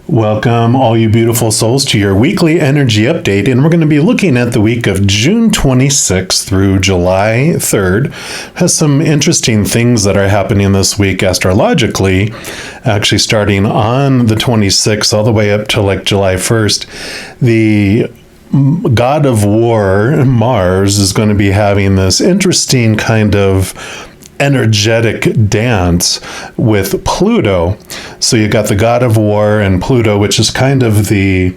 Welcome, all you beautiful souls, to your weekly energy update. And we're going to be looking at the week of June 26th through July 3rd. Has some interesting things that are happening this week astrologically, actually starting on the 26th all the way up to like July 1st. The god of war, Mars, is going to be having this interesting kind of energetic dance with Pluto. So you got the god of war and Pluto, which is kind of the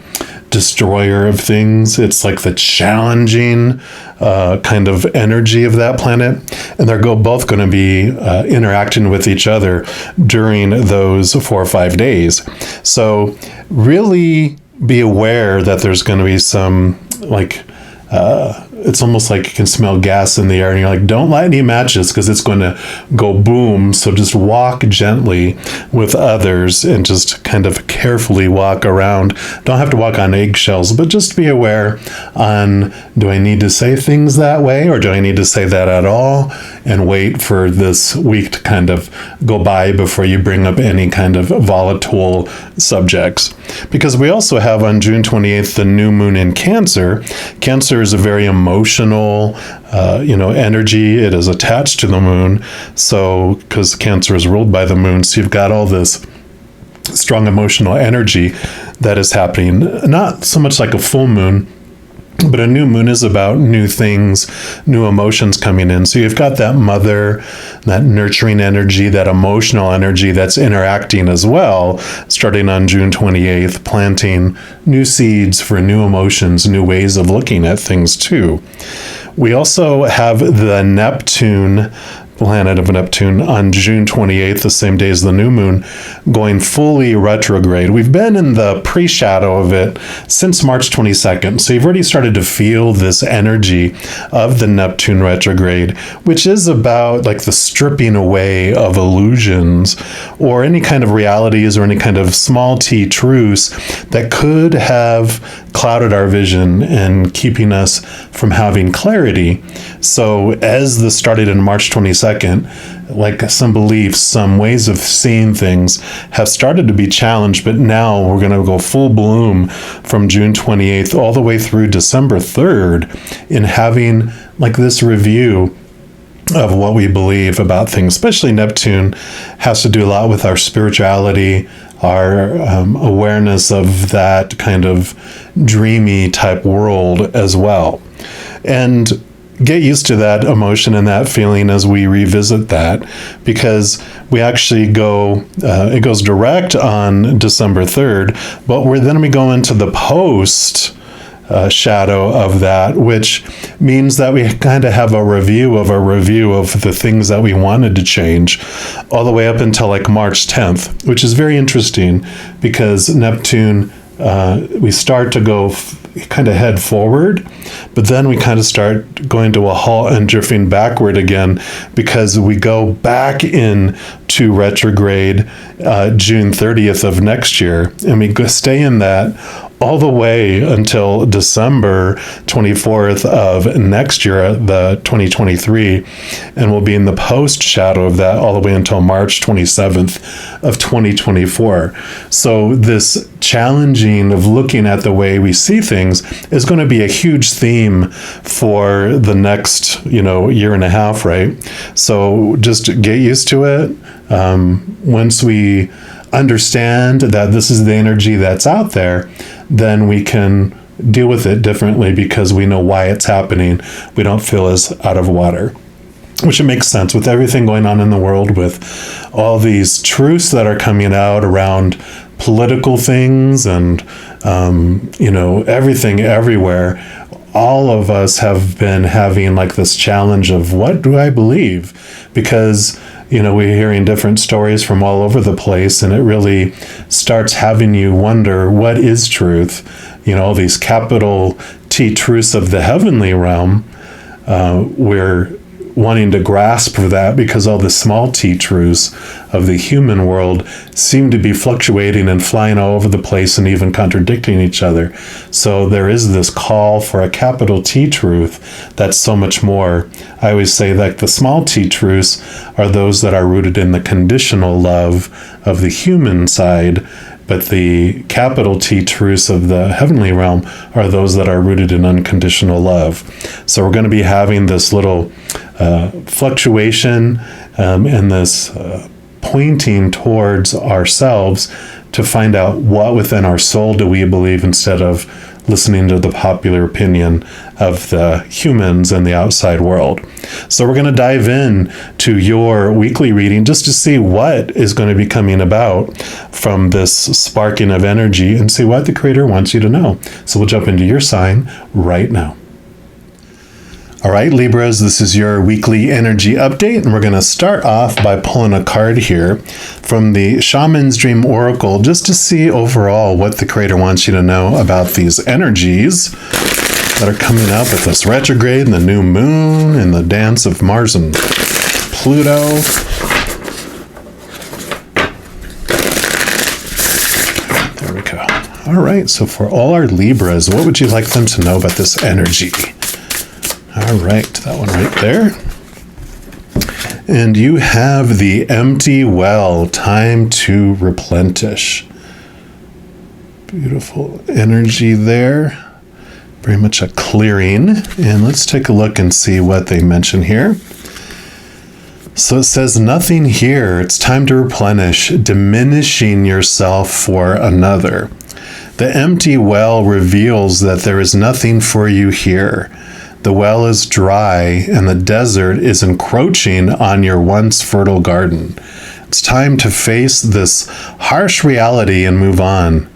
destroyer of things. It's like the challenging kind of energy of that planet. And they're both going to be interacting with each other during those 4 or 5 days. So really be aware that there's going to be some it's almost like you can smell gas in the air and you're like, don't light any matches because it's going to go boom. So just walk gently with others and just kind of carefully walk around. Don't have to walk on eggshells, but just be aware on, do I need to say things that way or do I need to say that at all? And wait for this week to kind of go by before you bring up any kind of volatile subjects. Because we also have on June 28th, the new moon in Cancer. Cancer is a very emotional, energy. It is attached to the moon. So, because Cancer is ruled by the moon, so you've got all this strong emotional energy that is happening. Not so much like a full moon, but a new moon is about new things, new emotions coming in. So you've got that mother, that nurturing energy, that emotional energy that's interacting as well, starting on June 28th, planting new seeds for new emotions, new ways of looking at things too. We also have the Neptune, planet of Neptune, on June 28th, the same day as the new moon, going fully retrograde. We've been in the pre-shadow of it since March 22nd. So you've already started to feel this energy of the Neptune retrograde, which is about like the stripping away of illusions or any kind of realities or any kind of small t truths that could have clouded our vision and keeping us from having clarity. So as this started in March 22nd, like some beliefs, some ways of seeing things have started to be challenged, but now we're going to go full bloom from June 28th all the way through December 3rd in having like this review of what we believe about things. Especially Neptune has to do a lot with our spirituality, our awareness of that kind of dreamy type world as well. And get used to that emotion and that feeling as we revisit that, because we actually it goes direct on December 3rd, but then we go into the post shadow of that, which means that we kind of have a review of the things that we wanted to change all the way up until like March 10th, which is very interesting because Neptune, we start to go kind of head forward, but then we kind of start going to a halt and drifting backward again because we go back in to retrograde June 30th of next year, and we stay in that all the way until December 24th of next year, the 2023, and we'll be in the post shadow of that all the way until March 27th of 2024. So this challenging of looking at the way we see things is going to be a huge theme for the next, year and a half, right? So just get used to it. Once we understand that this is the energy that's out there, then we can deal with it differently because we know why it's happening. We don't feel as out of water, which makes sense with everything going on in the world, with all these truths that are coming out around political things and, everything everywhere. All of us have been having like this challenge of what do I believe? Because we're hearing different stories from all over the place, and it really starts having you wonder, what is truth? All these capital T truths of the heavenly realm, we're wanting to grasp for that because all the small t truths of the human world seem to be fluctuating and flying all over the place and even contradicting each other. So there is this call for a capital T truth that's so much more. I always say that the small t truths are those that are rooted in the conditional love of the human side, but the capital T truths of the heavenly realm are those that are rooted in unconditional love. So we're going to be having this little fluctuation and this pointing towards ourselves to find out what within our soul do we believe, instead of listening to the popular opinion of the humans and the outside world. So we're going to dive in to your weekly reading just to see what is going to be coming about from this sparking of energy and see what the Creator wants you to know. So we'll jump into your sign right now. All right, Libras, this is your weekly energy update, and we're going to start off by pulling a card here from the Shaman's Dream Oracle just to see overall what the Creator wants you to know about these energies that are coming up with this retrograde and the new moon and the dance of Mars and Pluto. There we go. All right, so for all our Libras, what would you like them to know about this energy? All right, that one right there. And you have the empty well, time to replenish. Beautiful energy there. Very much a clearing. And let's take a look and see what they mention here. So it says, nothing here. It's time to replenish, diminishing yourself for another. The empty well reveals that there is nothing for you here. The well is dry, and the desert is encroaching on your once fertile garden. It's time to face this harsh reality and move on.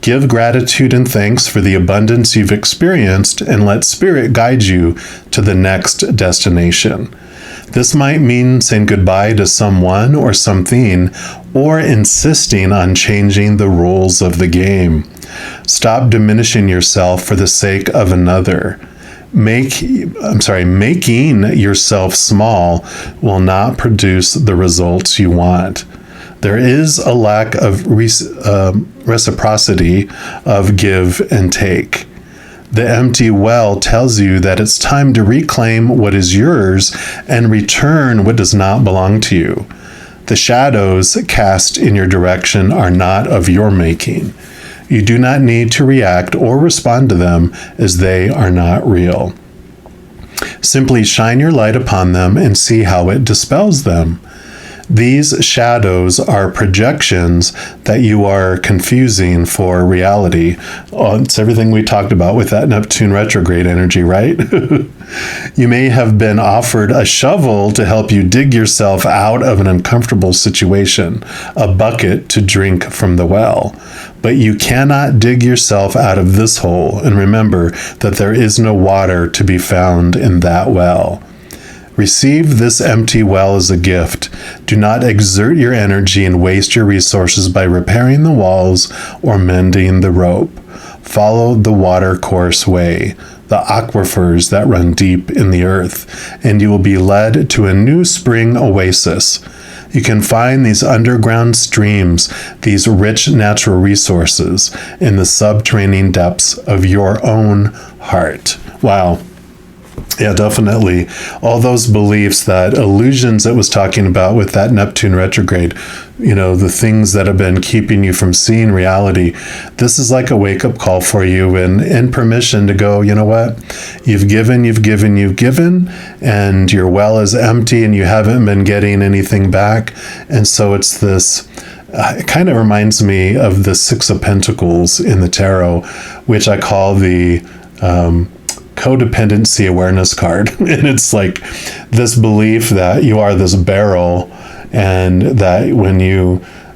Give gratitude and thanks for the abundance you've experienced, and let Spirit guide you to the next destination. This might mean saying goodbye to someone or something, or insisting on changing the rules of the game. Stop diminishing yourself for the sake of another. Making yourself small will not produce the results you want. There is a lack of reciprocity of give and take. The empty well tells you that it's time to reclaim what is yours and return what does not belong to you. The shadows cast in your direction are not of your making. You do not need to react or respond to them, as they are not real. Simply shine your light upon them and see how it dispels them. These shadows are projections that you are confusing for reality. Oh, it's everything we talked about with that Neptune retrograde energy, right? You may have been offered a shovel to help you dig yourself out of an uncomfortable situation, a bucket to drink from the well. But you cannot dig yourself out of this hole, and remember that there is no water to be found in that well. Receive this empty well as a gift. Do not exert your energy and waste your resources by repairing the walls or mending the rope. Follow the water course way, the aquifers that run deep in the earth, and you will be led to a new spring oasis. You can find these underground streams, these rich natural resources, in the subterranean depths of your own heart. Wow. Yeah, definitely. All those beliefs, that illusions it was talking about with that Neptune retrograde, the things that have been keeping you from seeing reality. This is like a wake-up call for you and permission to go, you know what? You've given, and your well is empty and you haven't been getting anything back. And so it's this, it kind of reminds me of the Six of Pentacles in the Tarot, which I call the codependency awareness card. And it's like this belief that you are this barrel, and that when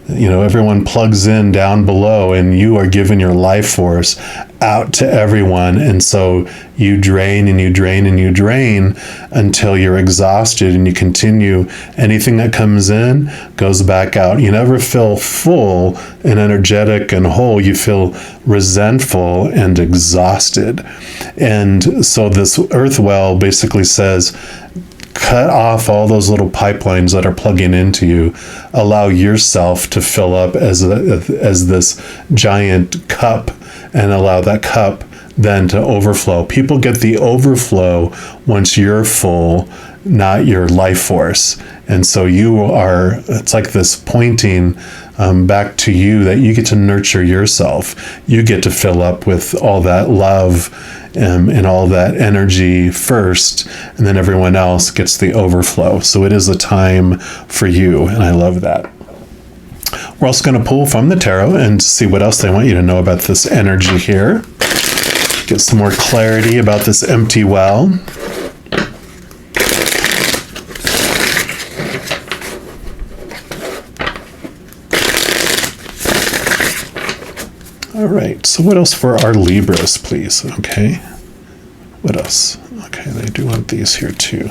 everyone plugs in down below and you are giving your life force out to everyone. And so you drain and you drain and you drain until you're exhausted, and you continue. Anything that comes in goes back out. You never feel full and energetic and whole. You feel resentful and exhausted. And so this earth well basically says, cut off all those little pipelines that are plugging into you. Allow yourself to fill up as this giant cup, and allow that cup then to overflow. People get the overflow once you're full, not your life force. And so it's like this pointing back to you, that you get to nurture yourself. You get to fill up with all that love and all that energy first, and then everyone else gets the overflow. So it is a time for you, and I love that. We're also going to pull from the tarot and see what else they want you to know about this energy here. Get some more clarity about this empty well. All right, so what else for our Libras, please? Okay, what else? Okay, they do want these here too.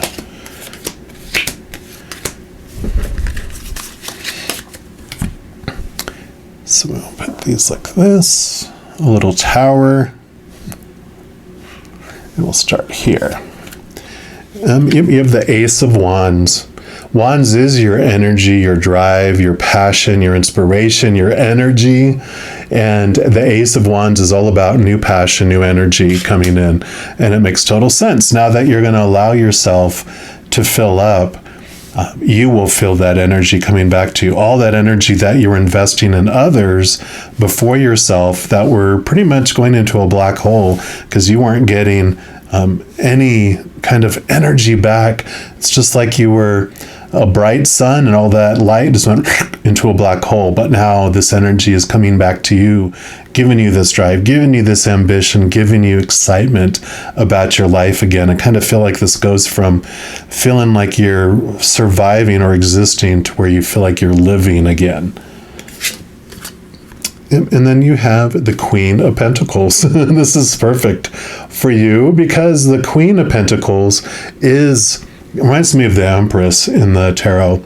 So we'll put these like this, a little tower, and we'll start here. You have the Ace of Wands. Wands is your energy, your drive, your passion, your inspiration, your energy. And the Ace of Wands is all about new passion, new energy coming in. And it makes total sense. Now that you're going to allow yourself to fill up, you will feel that energy coming back to you. All that energy that you were investing in others before yourself, that were pretty much going into a black hole because you weren't getting any kind of energy back. It's just like you were a bright sun and all that light just went into a black hole. But now this energy is coming back to you, giving you this drive, giving you this ambition, giving you excitement about your life again. I kind of feel like this goes from feeling like you're surviving or existing to where you feel like you're living again. And then you have the Queen of Pentacles. This is perfect for you because the Queen of Pentacles reminds me of the Empress in the tarot.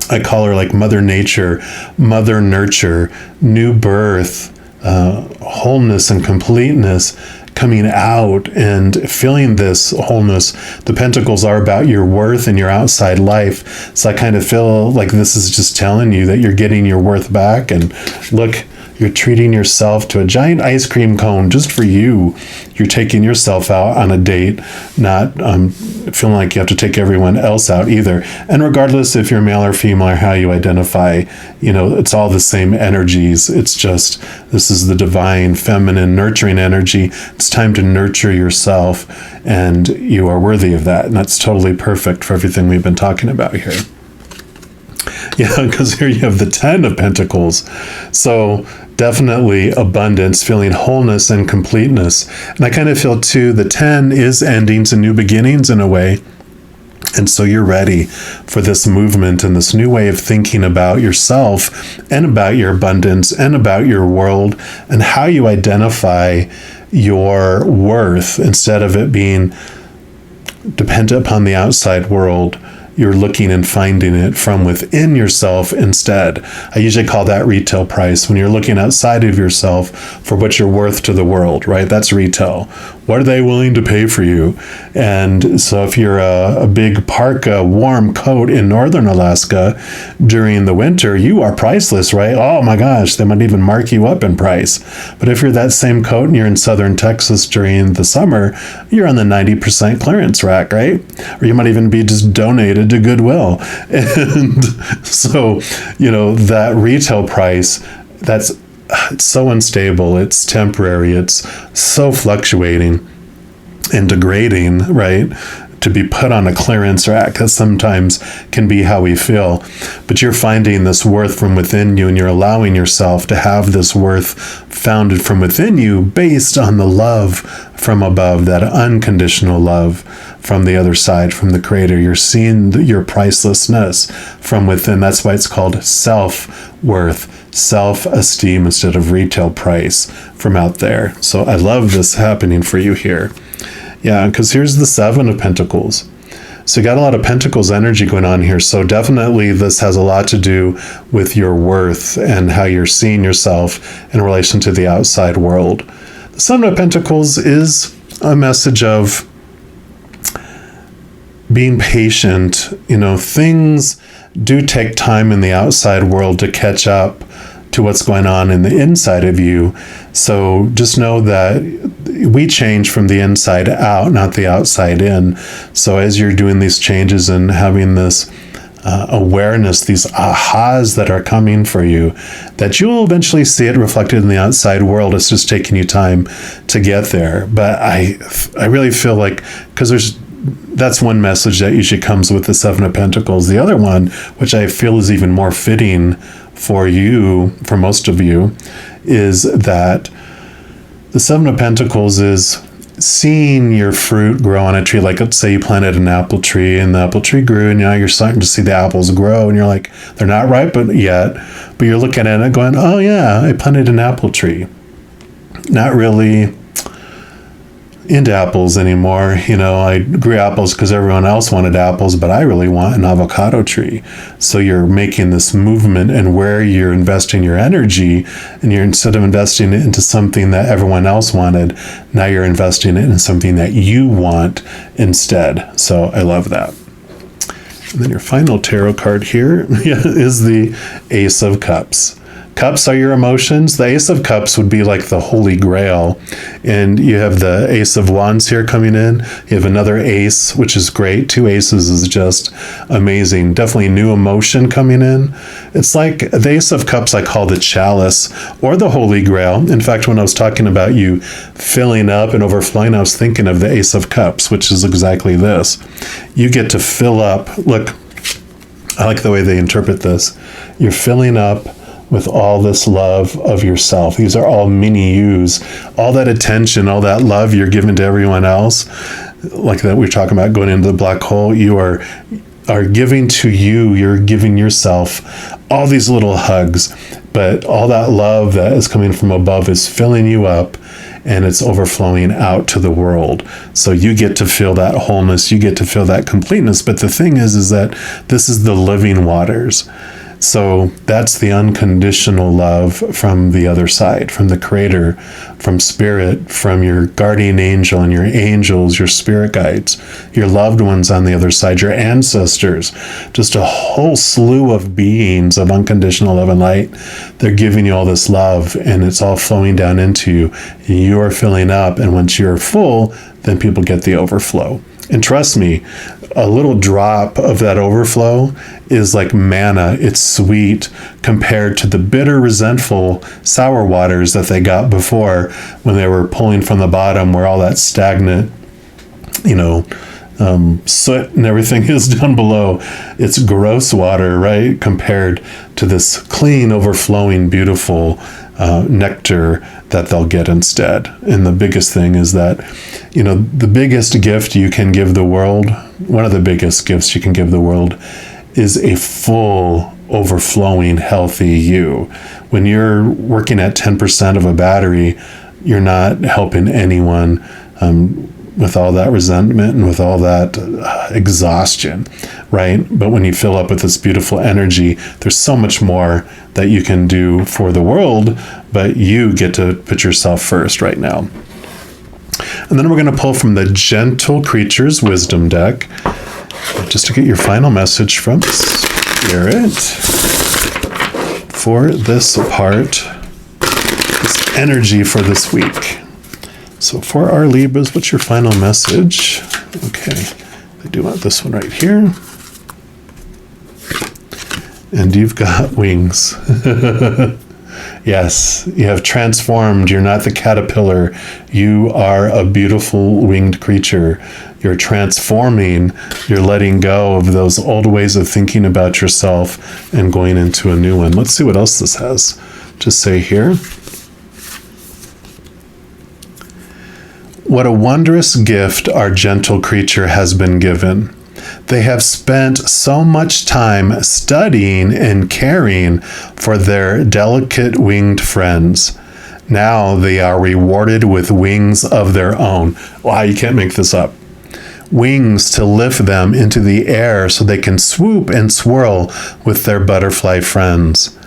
I call her like Mother Nature, Mother Nurture, new birth, wholeness and completeness coming out and feeling this wholeness. The Pentacles are about your worth and your outside life. So I kind of feel like this is just telling you that you're getting your worth back. And look, you're treating yourself to a giant ice cream cone just for you. You're taking yourself out on a date, not feeling like you have to take everyone else out either. And regardless if you're male or female or how you identify, it's all the same energies. It's just, this is the divine, feminine, nurturing energy. It's time to nurture yourself, and you are worthy of that. And that's totally perfect for everything we've been talking about here. Yeah, because here you have the 10 of Pentacles. So definitely abundance, feeling wholeness and completeness. And I kind of feel too, the 10 is endings and new beginnings in a way. And so you're ready for this movement and this new way of thinking about yourself and about your abundance and about your world and how you identify your worth instead of it being dependent upon the outside world. You're looking and finding it from within yourself instead. I usually call that retail price. When you're looking outside of yourself for what you're worth to the world, right? That's retail. What are they willing to pay for you? And so if you're a big parka, warm coat in northern Alaska during the winter, you are priceless, right? Oh my gosh, they might even mark you up in price. But if you're that same coat and you're in southern Texas during the summer, you're on the 90% clearance rack, right? Or you might even be just donated to Goodwill. And so, that retail price, it's so unstable, it's temporary, it's so fluctuating and degrading, right? To be put on a clearance rack, that sometimes can be how we feel. But you're finding this worth from within you, and you're allowing yourself to have this worth founded from within you based on the love from above, that unconditional love from the other side, from the Creator. You're seeing your pricelessness from within. That's why it's called self-worth, self-esteem instead of retail price from out there. So I love this happening for you here. Yeah, because here's the 7 of Pentacles. So you got a lot of Pentacles energy going on here. So definitely this has a lot to do with your worth and how you're seeing yourself in relation to the outside world. The 7 of Pentacles is a message of being patient. Things do take time in the outside world to catch up to what's going on in the inside of you. So just know that we change from the inside out, not the outside in. So as you're doing these changes and having this awareness, these ahas that are coming for you, that you'll eventually see it reflected in the outside world. It's just taking you time to get there. But I really feel like, because that's one message that usually comes with the Seven of Pentacles. The other one, which I feel is even more fitting for you, for most of you, is that the Seven of Pentacles is seeing your fruit grow on a tree. Like, let's say you planted an apple tree and the apple tree grew, and now you're starting to see the apples grow, and you're like, they're not ripe yet, but you're looking at it going, oh yeah, I planted an apple tree. Not really into apples anymore. I grew apples because everyone else wanted apples, but I really want an avocado tree. So you're making this movement, and where you're investing your energy, and you're, instead of investing it into something that everyone else wanted, now you're investing it in something that you want instead. So I love that. And then your final tarot card here is the Ace of Cups. Cups are your emotions. The Ace of Cups would be like the Holy Grail. And you have the Ace of Wands here coming in. You have another ace, which is great. 2 aces is just amazing. Definitely new emotion coming in. It's like the Ace of Cups I call the chalice or the Holy Grail. In fact, when I was talking about you filling up and overflowing, I was thinking of the Ace of Cups, which is exactly this. You get to fill up. Look, I like the way they interpret this. You're filling up with all this love of yourself. These are all mini yous. All that attention, all that love you're giving to everyone else, like that we're talking about going into the black hole, you are giving to you, you're giving yourself all these little hugs, but all that love that is coming from above is filling you up, and it's overflowing out to the world. So you get to feel that wholeness, you get to feel that completeness. But the thing is that this is the living waters. So that's the unconditional love from the other side, from the Creator, from Spirit, from your guardian angel and your angels, your spirit guides, your loved ones on the other side, your ancestors, just a whole slew of beings of unconditional love and light. They're giving you all this love, and it's all flowing down into you. You are filling up, and once you're full, then people get the overflow. And trust me, a little drop of that overflow is like manna. It's sweet compared to the bitter, resentful, sour waters that they got before, when they were pulling from the bottom, where all that stagnant, soot and everything is down below. It's gross water, right? Compared to this clean, overflowing, beautiful nectar that they'll get instead. And the biggest thing is that, the biggest gift you can give the world, one of the biggest gifts you can give the world, is a full, overflowing, healthy you. When you're working at 10% of a battery, you're not helping anyone with all that resentment and with all that exhaustion, right? But when you fill up with this beautiful energy, there's so much more that you can do for the world, but you get to put yourself first right now. And then we're going to pull from the Gentle Creatures Wisdom deck, just to get your final message from Spirit for this part, this energy for this week. So for our Libras, what's your final message? Okay, I do want this one right here. And you've got wings. Yes, you have transformed. You're not the caterpillar. You are a beautiful winged creature. You're transforming. You're letting go of those old ways of thinking about yourself and going into a new one. Let's see what else this has to say here. What a wondrous gift our gentle creature has been given. They have spent so much time studying and caring for their delicate winged friends. Now they are rewarded with wings of their own. Wow, you can't make this up. Wings to lift them into the air so they can swoop and swirl with their butterfly friends.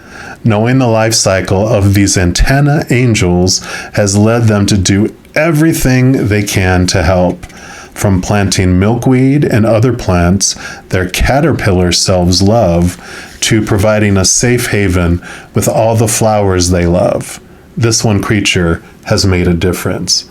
Knowing the life cycle of these antenna angels has led them to do everything they can to help. From planting milkweed and other plants their caterpillar selves love, to providing a safe haven with all the flowers they love. This one creature has made a difference.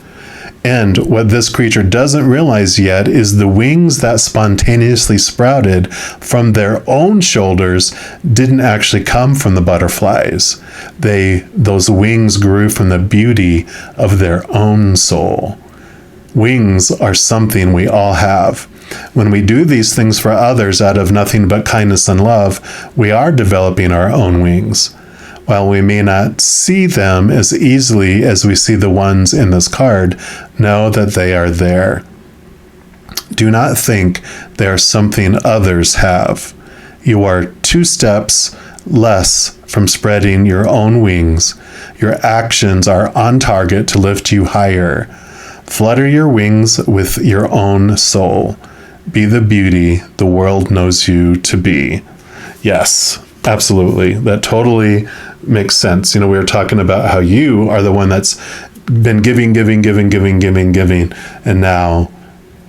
And what this creature doesn't realize yet is the wings that spontaneously sprouted from their own shoulders didn't actually come from the butterflies. Those wings grew from the beauty of their own soul. Wings are something we all have. When we do these things for others out of nothing but kindness and love, we are developing our own wings. While we may not see them as easily as we see the ones in this card, know that they are there. Do not think they are something others have. You are 2 steps less from spreading your own wings. Your actions are on target to lift you higher. Flutter your wings with your own soul. Be the beauty the world knows you to be. Yes, absolutely. That totally makes sense. We were talking about how you are the one that's been giving, and now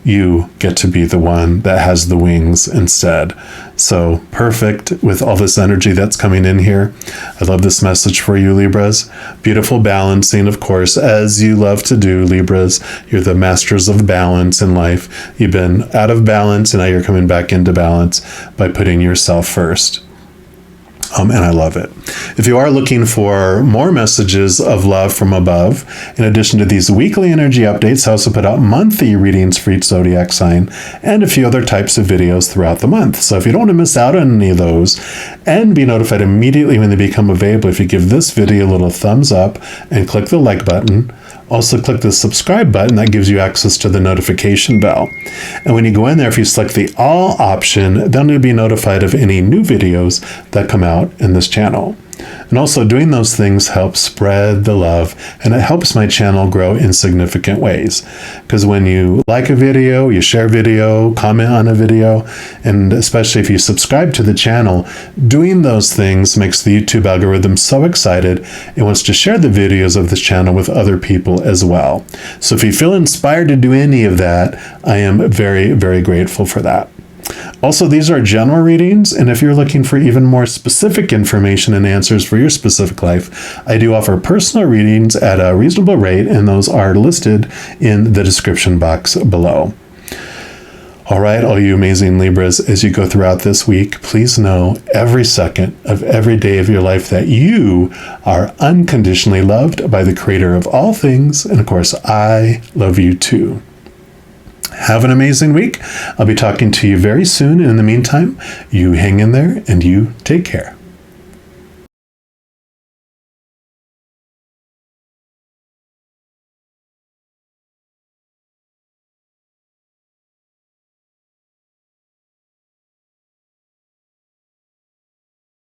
you get to be the one that has the wings instead. So perfect with all this energy that's coming in here. I love this message for you, Libras. Beautiful balancing, of course, as you love to do, Libras. You're the masters of balance in life. You've been out of balance, and now you're coming back into balance by putting yourself first. And I love it. If you are looking for more messages of love from above, in addition to these weekly energy updates, I also put out monthly readings for each zodiac sign and a few other types of videos throughout the month. So if you don't want to miss out on any of those and be notified immediately when they become available, if you give this video a little thumbs up and click the like button, also click the subscribe button. That gives you access to the notification bell. And when you go in there, if you select the all option, then you'll be notified of any new videos that come out in this channel. And also doing those things helps spread the love, and it helps my channel grow in significant ways. Because when you like a video, you share video, comment on a video, and especially if you subscribe to the channel, doing those things makes the YouTube algorithm so excited it wants to share the videos of this channel with other people as well. So if you feel inspired to do any of that, I am very, very grateful for that. Also, these are general readings, and if you're looking for even more specific information and answers for your specific life, I do offer personal readings at a reasonable rate, and those are listed in the description box below. All right, all you amazing Libras, as you go throughout this week, please know every second of every day of your life that you are unconditionally loved by the Creator of all things, and of course, I love you too. Have an amazing week. I'll be talking to you very soon. And in the meantime, you hang in there and you take care.